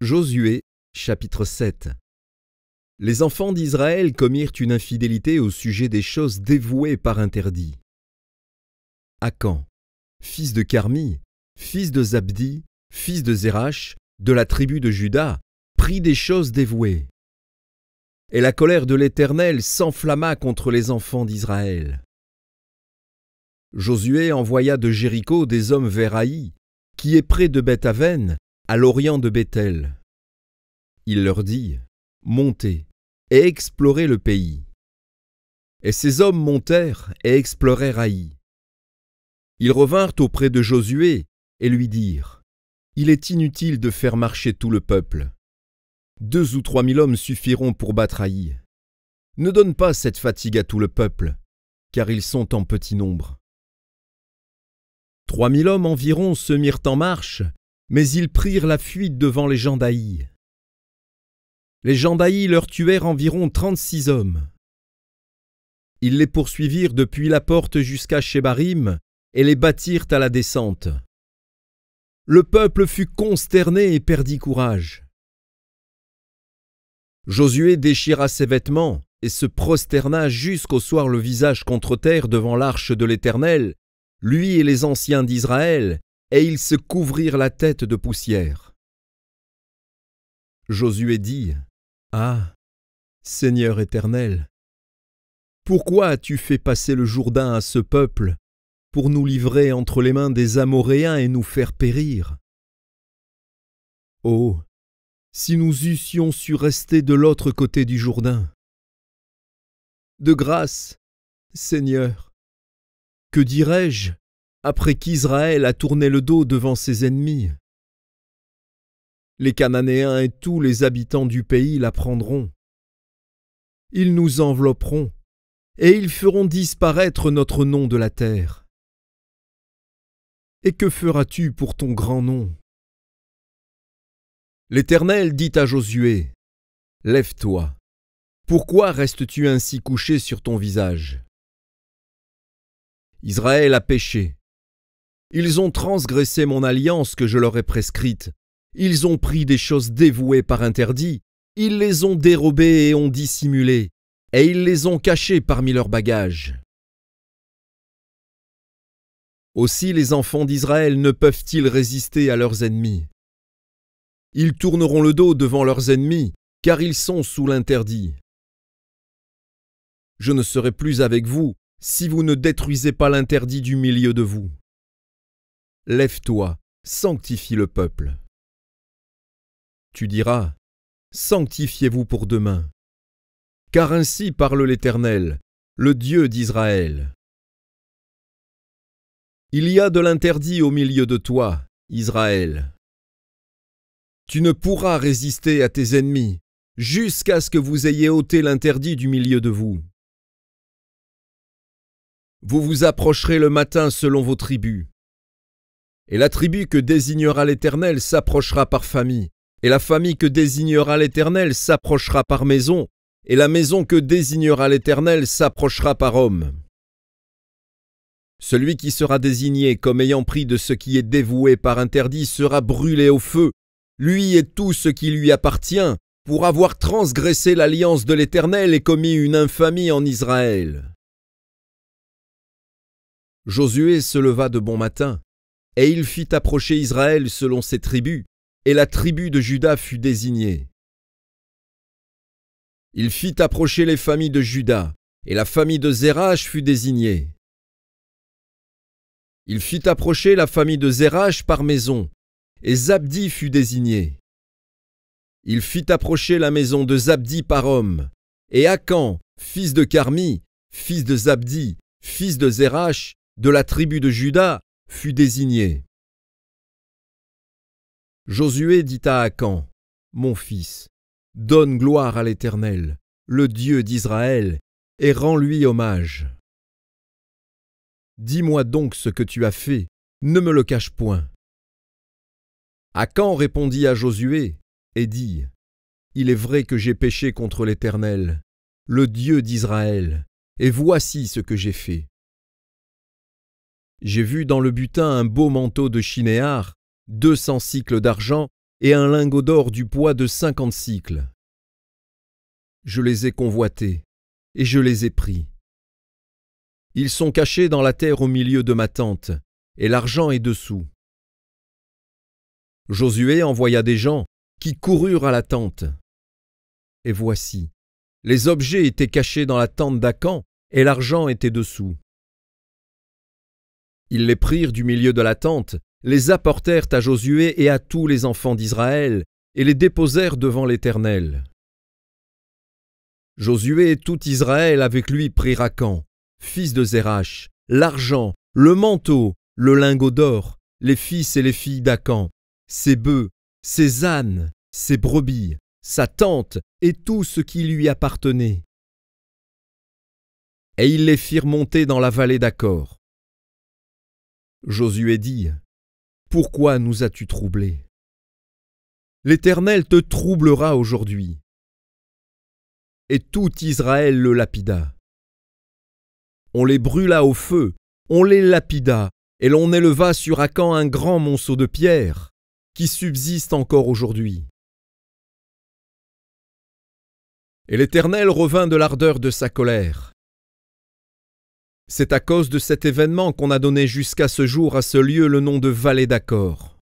Josué, chapitre 7. Les enfants d'Israël commirent une infidélité au sujet des choses dévouées par interdit. Akan, fils de Carmi, fils de Zabdi, fils de Zérach, de la tribu de Juda, prit des choses dévouées. Et la colère de l'Éternel s'enflamma contre les enfants d'Israël. Josué envoya de Jéricho des hommes vers Haï, qui est près de Beth-Aven, à l'orient de Béthel. Il leur dit : Montez et explorez le pays. Et ces hommes montèrent et explorèrent Haï. Ils revinrent auprès de Josué et lui dirent : Il est inutile de faire marcher tout le peuple. 2 ou 3 000 hommes suffiront pour battre Haï. Ne donne pas cette fatigue à tout le peuple, car ils sont en petit nombre. 3 000 hommes environ se mirent en marche, mais ils prirent la fuite devant les gens d'Haï. Les gens d'Haï leur tuèrent environ 36 hommes. Ils les poursuivirent depuis la porte jusqu'à Shebarim et les battirent à la descente. Le peuple fut consterné et perdit courage. Josué déchira ses vêtements et se prosterna jusqu'au soir le visage contre terre devant l'arche de l'Éternel, lui et les anciens d'Israël, et ils se couvrirent la tête de poussière. Josué dit : Ah, Seigneur éternel, pourquoi as-tu fait passer le Jourdain à ce peuple pour nous livrer entre les mains des Amoréens et nous faire périr? Oh, si nous eussions su rester de l'autre côté du Jourdain! De grâce, Seigneur, que dirais-je après qu'Israël a tourné le dos devant ses ennemis? Les Cananéens et tous les habitants du pays la prendront. Ils nous envelopperont, et ils feront disparaître notre nom de la terre. Et que feras-tu pour ton grand nom? L'Éternel dit à Josué : Lève-toi. Pourquoi restes-tu ainsi couché sur ton visage? Israël a péché. Ils ont transgressé mon alliance que je leur ai prescrite. Ils ont pris des choses dévouées par interdit. Ils les ont dérobées et ont dissimulées, et ils les ont cachées parmi leurs bagages. Aussi les enfants d'Israël ne peuvent-ils résister à leurs ennemis. Ils tourneront le dos devant leurs ennemis, car ils sont sous l'interdit. Je ne serai plus avec vous si vous ne détruisez pas l'interdit du milieu de vous. Lève-toi, sanctifie le peuple. Tu diras : Sanctifiez-vous pour demain. Car ainsi parle l'Éternel, le Dieu d'Israël. Il y a de l'interdit au milieu de toi, Israël. Tu ne pourras résister à tes ennemis jusqu'à ce que vous ayez ôté l'interdit du milieu de vous. Vous vous approcherez le matin selon vos tribus. Et la tribu que désignera l'Éternel s'approchera par famille, et la famille que désignera l'Éternel s'approchera par maison, et la maison que désignera l'Éternel s'approchera par homme. Celui qui sera désigné comme ayant pris de ce qui est dévoué par interdit sera brûlé au feu, lui et tout ce qui lui appartient, pour avoir transgressé l'alliance de l'Éternel et commis une infamie en Israël. Josué se leva de bon matin, et il fit approcher Israël selon ses tribus, et la tribu de Juda fut désignée. Il fit approcher les familles de Juda, et la famille de Zérach fut désignée. Il fit approcher la famille de Zérach par maison, et Zabdi fut désigné. Il fit approcher la maison de Zabdi par homme, et Akan, fils de Carmi, fils de Zabdi, fils de Zérach, de la tribu de Juda, fut désigné. Josué dit à Akan : Mon fils, donne gloire à l'Éternel, le Dieu d'Israël, et rends-lui hommage. Dis-moi donc ce que tu as fait, ne me le cache point. Akan répondit à Josué et dit : Il est vrai que j'ai péché contre l'Éternel, le Dieu d'Israël, et voici ce que j'ai fait. J'ai vu dans le butin un beau manteau de chinéar, 200 cycles d'argent, et un lingot d'or du poids de 50 sicles. Je les ai convoités, et je les ai pris. Ils sont cachés dans la terre au milieu de ma tente, et l'argent est dessous. Josué envoya des gens qui coururent à la tente. Et voici, les objets étaient cachés dans la tente d'Acan, et l'argent était dessous. Ils les prirent du milieu de la tente, les apportèrent à Josué et à tous les enfants d'Israël, et les déposèrent devant l'Éternel. Josué et tout Israël avec lui prirent Acan, fils de Zérach, l'argent, le manteau, le lingot d'or, les fils et les filles d'Acan, ses bœufs, ses ânes, ses brebis, sa tente et tout ce qui lui appartenait. Et ils les firent monter dans la vallée d'Acor. Josué dit, « Pourquoi nous as-tu troublés? L'Éternel te troublera aujourd'hui. » Et tout Israël le lapida. On les brûla au feu, on les lapida, et l'on éleva sur Acan un grand monceau de pierre, qui subsiste encore aujourd'hui. Et l'Éternel revint de l'ardeur de sa colère. C'est à cause de cet événement qu'on a donné jusqu'à ce jour à ce lieu le nom de vallée d'Acor.